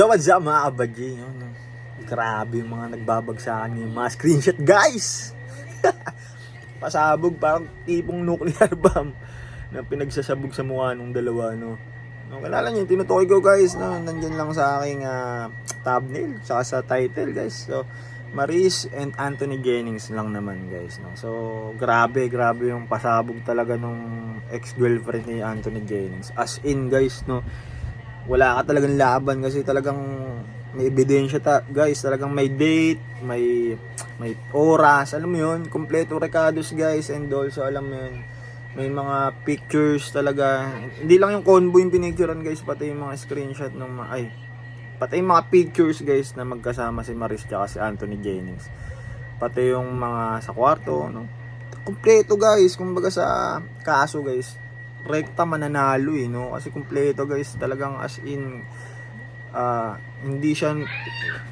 So what's up mga kabadji, no? Grabe yung mga nagbabagsakan yung mga screenshot guys. Pasabog parang tipong nuclear bomb na pinagsasabog sa mukha nung dalawa, no. No, kilala niyo, tinutukoy ko guys, no, nandiyan lang sa aking thumbnail, saka sa title guys. So Maris and Anthony Jennings lang naman guys, no. So grabe yung pasabog talaga nung ex-girlfriend ni Anthony Jennings. As in guys, no, wala ka talagang laban kasi talagang may ebidensya guys, talagang may date, may oras, alam mo yun, kompleto recados guys, and also alam mo yun, may mga pictures talaga, hindi lang yung convo yung pinicturean guys, pati yung mga screenshot ng pati yung mga pictures guys na magkasama si Maris tsaka si Anthony Jennings, pati yung mga sa kwarto, no, kompleto guys. Kumbaga sa kaso guys, rekta mananalo no, kasi kumpleto guys, talagang as in hindi siya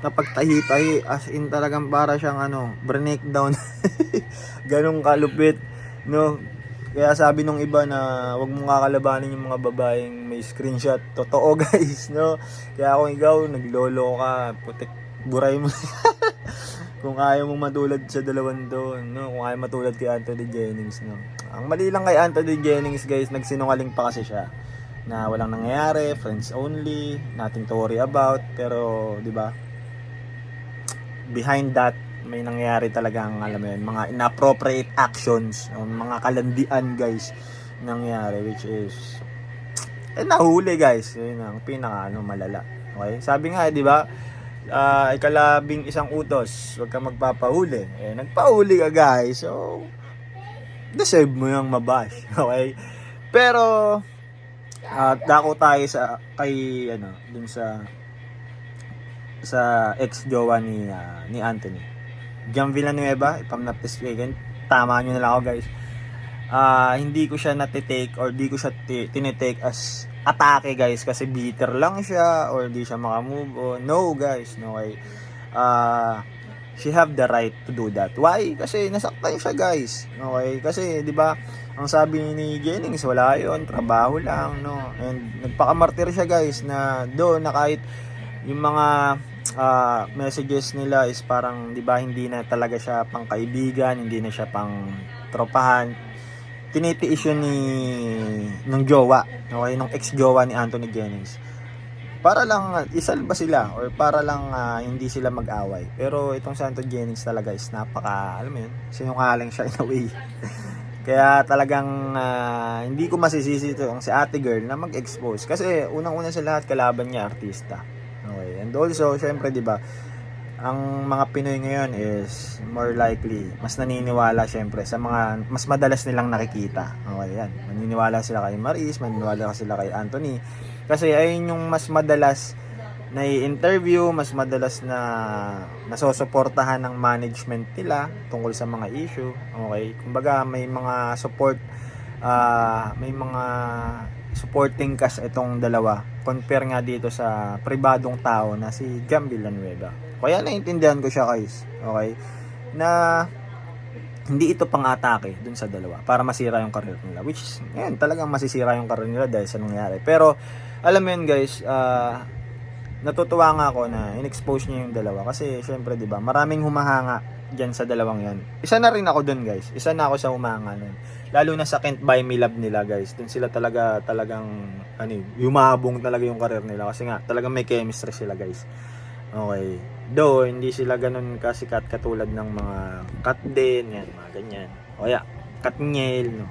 napagtahi-tahi, as in talagang para siyang breakdown. Ganong kalupit, no. Kaya sabi nung iba na wag mong kakalabanin yung mga babaeng may screenshot. Totoo guys, no. Kaya kung ikaw naglolo ka, putik buray mo. Kung ayaw mong matulad sa dalawang to, no, kung ayaw matulad kay Anthony Jennings, no. Ang mali lang kay Anthony Jennings guys, nagsinungaling pa kasi siya na walang nangyayari, friends only, nothing to worry about. Pero di ba, behind that may nangyayari talagang, alam mo yun, mga inappropriate actions, mga kalandian guys nangyayari, which is nahuli guys. Yun ang pinaka malala. Okay, sabi nga di ba, ikalabing isang utos, wag ka magpapahuli. Nagpahuli ka guys, so deserve mo yung mabash. Okay, pero dako tayo sa kay dun sa ex-jowa ni Anthony, Jam Villanueva, if I'm not mistaken. Tama nyo na lang ako guys. Hindi ko siya natitake or di ko siya tinitake as atake guys, kasi bitter lang siya or di siya makamove on. No guys, no way. She have the right to do that. Why? Kasi nasaktan siya guys. Okay? Kasi di ba, ang sabi ni Jennings, wala yon, trabaho lang, no. And nagpakamartir siya guys na doon na kahit yung mga messages nila is parang di ba, hindi na talaga siya pang kaibigan, hindi na siya pang tropahan. Tinitiis yun ng jowa, okay, nung ex-jowa ni Anthony Jennings, para lang isalba sila or para lang hindi sila mag-away. Pero itong si Anthony Jennings talaga is napaka, alam mo yun, sinungaling siya in a way. Kaya talagang hindi ko masisisi ito ang si ate girl na mag-expose, kasi unang-una sa lahat kalaban niya artista. Okay, and also syempre di ba, ang mga Pinoy ngayon is more likely mas naniniwala syempre sa mga mas madalas nilang nakikita. Okay, yan. Maniniwala sila kay Maris, maniniwala sila kay Anthony. Kasi ayun yung mas madalas na i-interview, mas madalas na nasusuportahan ng management nila tungkol sa mga issue. Okay? Kumbaga may mga support, may mga supporting cast itong dalawa. Compare nga dito sa pribadong tao na si Jam Villanueva. Kaya naintindihan ko siya guys, okay, na hindi ito pang-atake dun sa dalawa para masira yung career nila, which is ngayon talagang masisira yung career nila dahil sa nangyari. Pero alam mo yun guys, natutuwa nga ako na in-expose niya yung dalawa, kasi syempre di ba, maraming humahanga diyan sa dalawang yan. Isa na rin ako dun guys, isa na ako sa humahanga nun, lalo na sa Can't Buy Me Love nila guys. Dun sila talagang yumabong talaga yung career nila, kasi nga talagang may chemistry sila guys. Okay, though hindi sila ganun kasikat katulad ng mga Kat din, yan, mga ganyan, o kaya Katniel, no?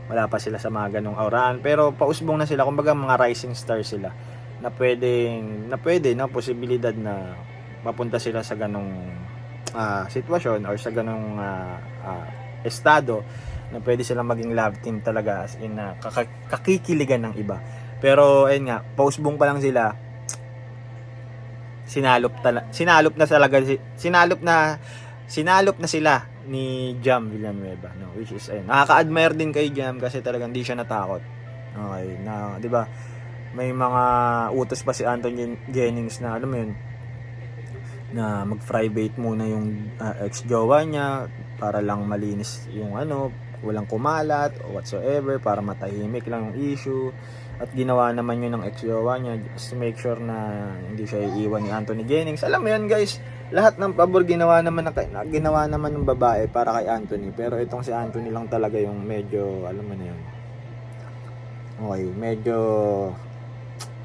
Wala pa sila sa mga ganung auraan, pero pausbong na sila. Kumbaga mga rising star sila na pwede na posibilidad na mapunta sila sa ganung sitwasyon or sa ganung estado na pwede silang maging love team talaga, as in kakikiligan ng iba. Pero ayun nga, pausbong pa lang sila, sinalop na sila ni Jam Villanueva, no, which is ayun, nakaka-admire din kay Jam kasi talagang hindi siya natakot. Okay, na 'di ba, may mga utos pa si Anthony Jennings na alam mo yun, na mag-private muna yung ex-jowa niya para lang malinis yung walang kumalat o whatsoever, para matahimik lang yung issue. At ginawa naman yun ng ex-jowa niya just to make sure na hindi siya iiwan ni Anthony Jennings. Alam mo yan guys, lahat ng pabor ginawa naman ng babae para kay Anthony. Pero itong si Anthony lang talaga yung medyo, alam mo na yun. Okay, medyo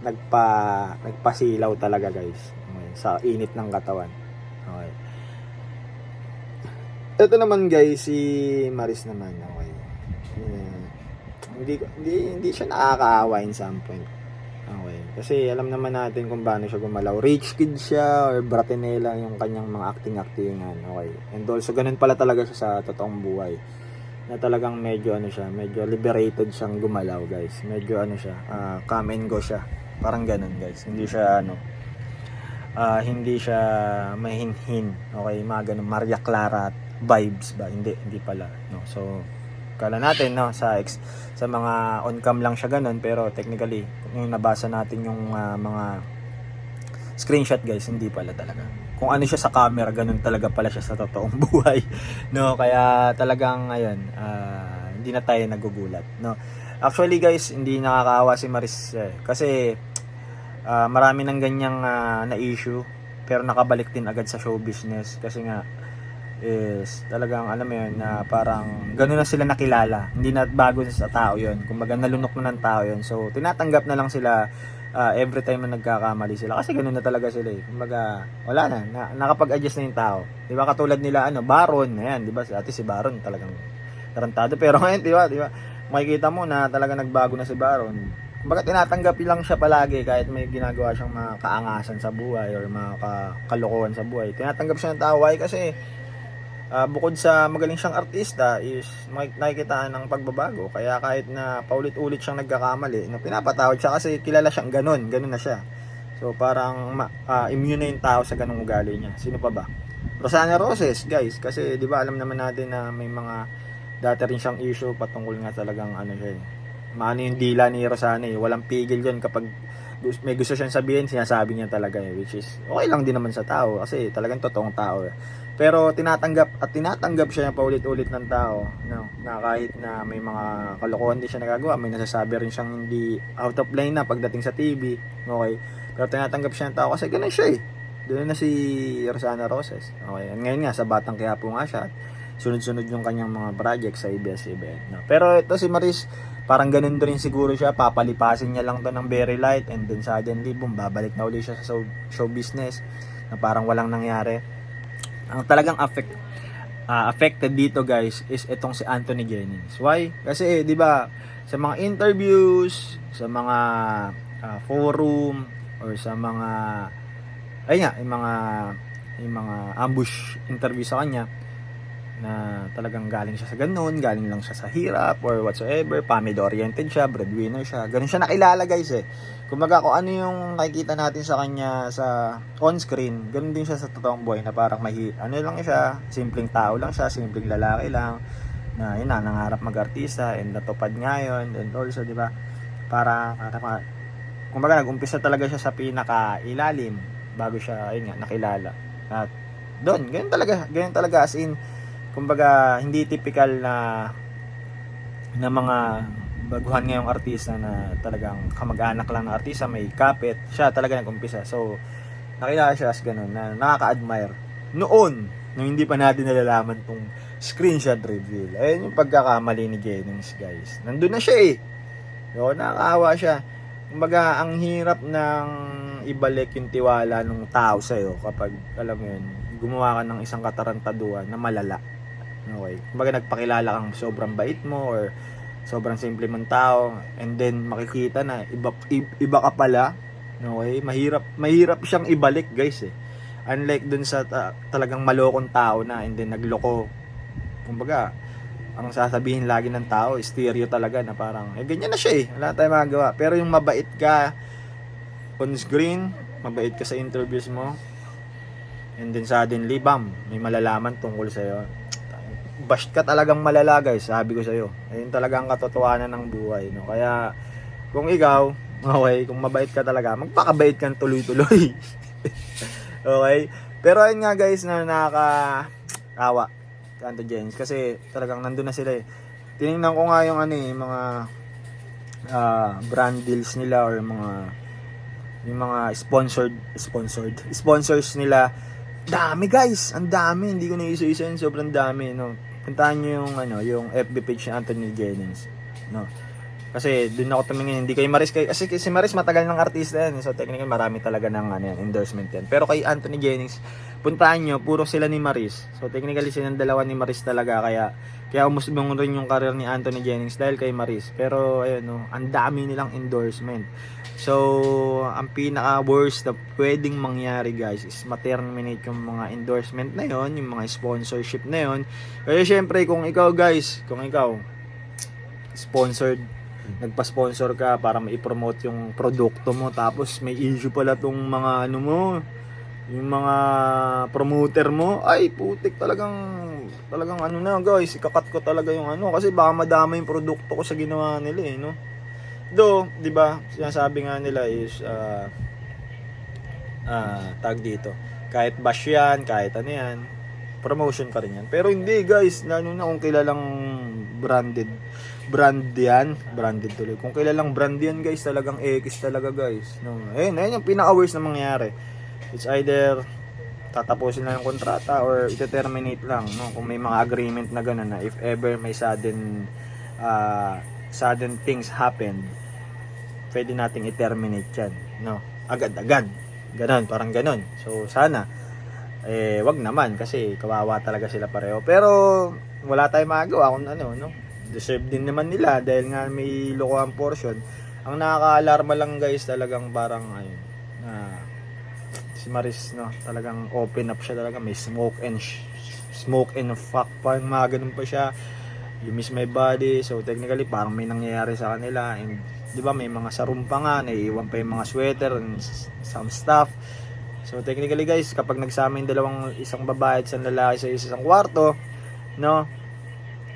nagpasilaw talaga guys. Okay, sa init ng katawan. Okay. Ito naman guys, si Maris naman, okay. Hindi siya nakakaawa in some point. Okay. Kasi alam naman natin kung paano siya gumalaw. Rich kid siya or bratinela yung kanyang mga acting-actingan. Okay. And also ganun pala talaga siya sa totoong buhay. Na talagang medyo medyo liberated siyang gumalaw, guys. Medyo come and go siya. Parang ganun, guys. Hindi siya mahinhin. Okay, mga ganun Maria Clara vibes ba? Hindi pala, no. So kala natin sa mga on cam lang siya ganun, pero technically kung nabasa natin yung mga screenshot guys, hindi pala talaga. Kung ano siya sa camera, ganun talaga pala siya sa totoong buhay, no. Kaya talagang ayun, hindi na tayo nagugulat, no. Actually guys, hindi nakakaawa si Maris kasi marami ng ganyang na issue, pero nakabalik din agad sa show business kasi nga is talagang alam mo yun na parang gano'n na sila nakilala, hindi na bago sa tao yun, kumbaga nalunok na ng tao yun, so tinatanggap na lang sila every time na nagkakamali sila kasi gano'n na talaga sila kumbaga wala na nakapag-adjust na yung tao, di ba? Katulad nila Baron, ayan, di ba, dati si Baron talagang tarantado, pero ngayon di ba makikita mo na talaga nagbago na si Baron, kumbaga tinatanggap lang siya palagi kahit may ginagawa siyang mga kaangasan sa buhay or mga kalokohan sa buhay, tinatanggap siya ng tao kasi bukod sa magaling siyang artista is nakikitaan ng pagbabago, kaya kahit na paulit-ulit siyang nagkakamali, pinapatawad siya kasi kilala siyang ganun na siya. So parang immune na yung tao sa ganung ugali niya. Sino pa ba? Rosana Roses guys, kasi di ba alam naman natin na may mga dati rin siyang issue patungkol nga talagang siya maano yung dila ni Rosana walang pigil yun, kapag may gusto siyang sabihin, sinasabi niya talaga which is okay lang din naman sa tao kasi talagang totoong tao pero tinatanggap siya paulit-ulit ng tao, no, na kahit na may mga kalokohan din siya nagagawa, may nasasabi rin siyang hindi out of line na pagdating sa TV, okay, pero tinatanggap siya ng tao kasi ganun siya doon na si Rosana Roses, okay. And ngayon nga sa Batang Quiapo nga siya, sunod-sunod yung kanyang mga project sa ABS-CBN, no? Pero ito si Maris, parang ganun rin siguro siya, papalipasin niya lang to ng very light and then suddenly boom, babalik na ulit siya sa show business na parang walang nangyari. Ang talagang affected dito guys is itong si Anthony Jennings. Why? Kasi di ba sa mga interviews, sa mga forum or sa mga yung mga ambush interview sa kanya na talagang galing siya sa ganun, galing lang siya sa hirap or whatsoever, family oriented siya, breadwinner siya, ganun siya nakilala guys kumbaga kung ano yung nakikita natin sa kanya sa on screen, ganun din siya sa totoong buhay na parang lang siya, simpleng tao lang siya, simpleng lalaki lang na nangarap mag-artista and natupad nga yun, and also di ba para kumbaga nag-umpisa talaga siya sa pinaka-ilalim bago siya nakilala at doon, ganun talaga as in kumbaga hindi typical na mga baguhan ngayong artista na talagang kamag-anak lang ng artista, may kapit, siya talaga nag-umpisa. So nakilala siya as ganun na nakaka-admire noon nung hindi pa natin nalalaman tong screenshot reveal. Ayun yung pagkakamali ni Jennings guys, nandun na siya so nakakaawa siya. Kumbaga ang hirap ng ibalik yung tiwala ng tao sa'yo kapag alam mo yun, gumawa ka ng isang katarantaduhan na malala. Okay. Kumbaga nagpakilala kang sobrang bait mo or sobrang simple mong tao and then makikita na iba ka pala. Okay? Mahirap siyang ibalik, guys Unlike dun sa talagang malokong tao na and then nagloko. Kumbaga, ang sasabihin lagi ng tao, stereo talaga na parang ganyan na siya wala tayong magagawa. Pero yung mabait ka on screen, mabait ka sa interviews mo, and then suddenly, bam, may malalaman tungkol sa'yo. Bash ka talagang malala guys, sabi ko sa'yo. Ayun talagang katotohanan ng buhay, no? Kaya kung ikaw, okay, kung mabait ka talaga, magpakabait kang tuloy-tuloy. Okay? Pero ayun nga guys, na nakakaawa Anthony Jennings kasi talagang nandun na sila tinignan ko nga yung ano mga brand deals nila or yung mga sponsors nila. Dami guys, ang dami, hindi ko na isa-isa, sobrang dami, no. Puntahan niyo yung yung FB page ni Anthony Jennings, no. Kasi doon ako tumingin, hindi kay Maris, kasi si Maris matagal ng artista yan, so technically marami talaga ng endorsement yan. Pero kay Anthony Jennings, puntahan nyo, puro sila ni Maris. So technically silang dalawa ni Maris talaga, kaya umusbong rin yung career ni Anthony Jennings dahil kay Maris. Pero ayun, no, ang dami nilang endorsement. So ang pinaka worst na pwedeng mangyari guys is ma-terminate yung mga endorsement na yon, yung mga sponsorship na yon. Kaya syempre kung ikaw sponsored, nagpa-sponsor ka para ma-promote yung produkto mo, tapos may issue pala tong mga yung mga promoter mo, ay putik, talagang na guys, ikakat ko talaga yung kasi baka madama yung produkto ko sa ginawa nila no. Do, 'di ba? Sinasabi nga nila is tag dito. Kahit bash yan, kahit yan, promotion ka rin yan. Pero hindi guys, lalo na kung kilalang branded tuloy. Kung kilalang brand yan guys, talagang X talaga guys. No. Ayun yung pinaka-worst na mangyayari. It's either tatapusin lang yung kontrata or ite-terminate lang, no? Kung may mga agreement na gano'n na if ever may sudden things happen, pwede nating i-terminate yan, no? Agad-agad. Ganon, parang ganon. So sana wag naman kasi kawawa talaga sila pareho. Pero wala tayong magagawa kung no. Deserve din naman nila dahil nga may lokohan portion. Ang nakaka-alarma lang guys, talagang parang si Maris, no, talagang open up siya talaga, may smoke and fuck pa, mga ganun pa siya. You miss my body. So technically parang may nangyayari sa kanila, and di ba may mga sarum pa nga, naiiwan pa yung mga sweater and some stuff. So technically guys, kapag nagsama yung isang babae at isang lalaki sa isang kwarto, no,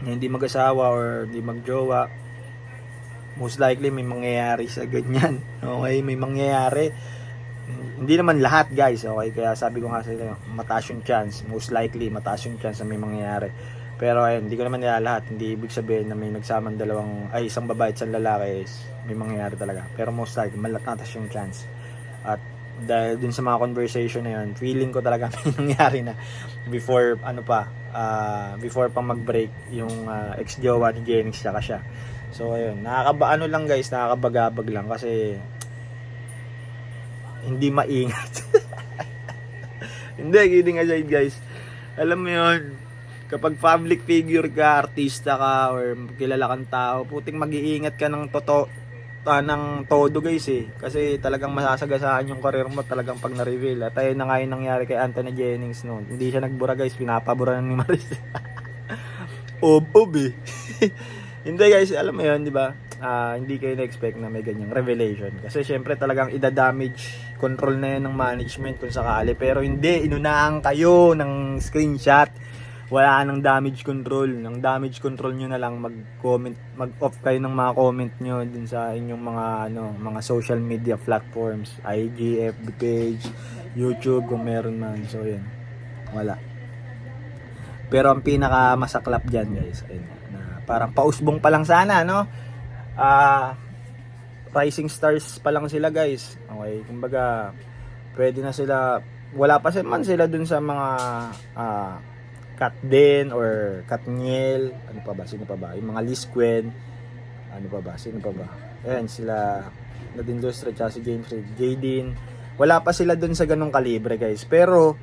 na hindi mag-asawa or hindi magjowa, most likely may mangyayari sa ganyan. Okay, may mangyayari. Hindi naman lahat guys, okay, kaya sabi ko nga sa inyo, mataas yung chance, most likely mataas yung chance na may mangyayari. Pero ayun, hindi ko naman nila lahat, hindi ibig sabihin na may nagsamang isang babae at isang lalaki is may mangyayari talaga. Pero most likely mataas yung chance. At dahil dun sa mga conversation na yun, feeling ko talaga may nangyari na before before pa mag-break yung ex-jowa ni Jennings tsaka siya. So ayun, nakakabagabag lang kasi hindi maingat. Hindi, kidding aside guys. Alam mo yun, kapag public figure ka, artista ka, or kilala kang tao, puting mag-iingat ka ng todo guys kasi talagang masasagasaan yung career mo talagang pag na-reveal. At ayun na nga yung nangyari kay Anthony Jennings noon. Hindi siya nagbura guys, pinapabura na ni Maris. Hindi guys, alam mo yun, di ba? Hindi kayo na-expect na may ganyang revelation kasi syempre talagang ida-damage control na yan ng management kung sakali, pero hindi, inunahan kayo ng screenshot. Wala nang damage control. Ng damage control nyo na lang mag-off kayo ng mga comment nyo dun sa inyong mga social media platforms, IG, FB page, YouTube kung meron man. So yan, wala. Pero ang pinaka masaklap dyan guys, ayun, na parang pausbong pa lang sana, no? Rising stars pa lang sila guys. Okay, kumbaga pwede na sila, wala pa man sila dun sa mga Katden or Katniel, sino pa ba? Yung mga Lisquen, sino pa ba? Ayan, sila Nadine Lustre, si James Reid, Jaden. Wala pa sila dun sa ganung kalibre guys. Pero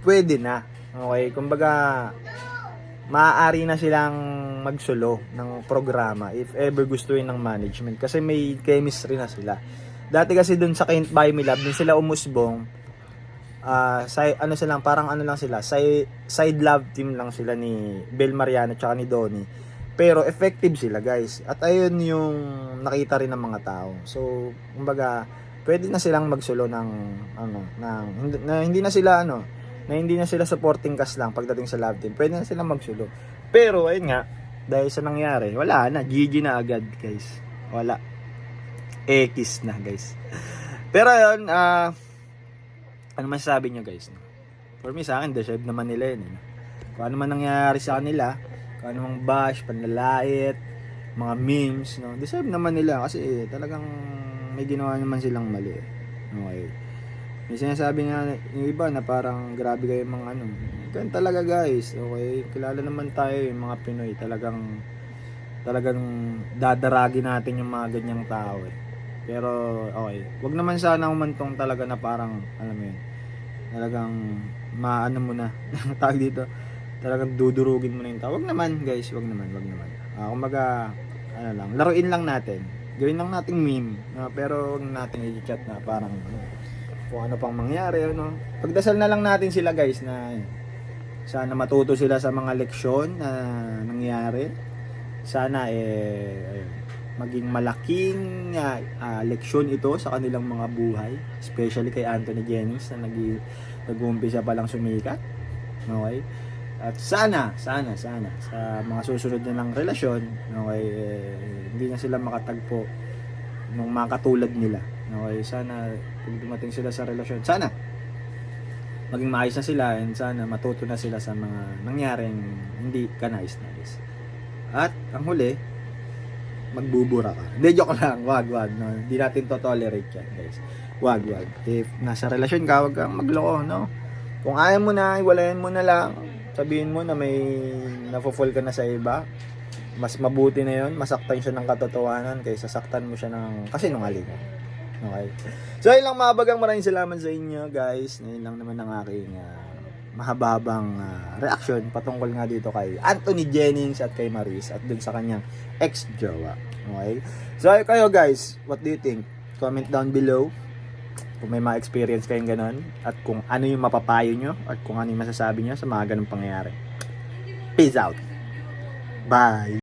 pwede na. Okay, kumbaga maaari na silang magsulo ng programa if ever gustuin ng management kasi may chemistry na sila. Dati kasi dun sa Can't Buy Me Love, dun sila umusbong, side love team lang sila ni Bel Mariano tsaka ni Donnie, pero effective sila guys, at ayun yung nakita rin ng mga tao. So kumbaga pwede na silang magsulo ng hindi na sila supporting cast lang pagdating sa love team, pwede na silang magsulo. Pero ayun nga, dahil sa nangyari, wala na, GG na agad guys, wala, X na guys. Pero ayun, ano masasabi nyo guys? For me, sa akin, deserve naman nila yun. Kung ano man nangyari sa kanila, anumang bash, panlalait, mga memes, no? Deserve naman nila kasi talagang may ginawa naman silang mali. Okay. May sinasabi nga yung iba na parang grabe kayo mga ano. Ganun talaga guys, okay? Kilala naman tayo yung mga Pinoy, talagang dadaragi natin yung mga ganyang tao eh. Pero okay, wag naman sana umantong talaga na parang alam mo yun, talagang maano mo na tawag dito, talagang dudurugin mo na yung tao. Wag naman guys, wag naman. Kumbaga ano lang, laruin lang natin, gawin lang nating meme, pero wag natin i-chat na parang kung ano pang mangyari, ano. Pagdasal na lang natin sila guys na sana matuto sila sa mga leksyon na nangyari. Sana maging malaking leksyon ito sa kanilang mga buhay, especially kay Anthony Jennings na nag-uumpisa pa lang sumikat. Okay? At sana sa mga susunod nilang relasyon, okay, hindi na sila makatagpo ng mga katulad nila. Okay, sana pag dumating sila sa relasyon, sana maging maayos na sila and sana matuto na sila sa mga nangyaring hindi kanais-nais. At ang huli, magbubura ka. Hindi, joke lang. Wag. No? Hindi natin to tolerate yan, guys. Wag. If nasa relasyon ka, wag kang magloko, no? Kung ayaw mo na, iwalayan mo na lang. Sabihin mo na may nafo-fall ka na sa iba. Mas mabuti na yon, masaktan siya ng katotohanan kaysa saktan mo siya ng kasinungalingan. Okay? So, yun lang mga bagang. Maraming salamat sa inyo, guys. Ngayon lang naman ang aking mahababang reaction patungkol nga dito kay Anthony Jennings at kay Maris at dun sa kanyang ex-jowa. Okay? So kayo guys, what do you think? Comment down below kung may mga experience kayong ganon at kung ano yung mapapayo nyo at kung ano yung masasabi nyo sa mga ganong pangyayari. Peace out! Bye!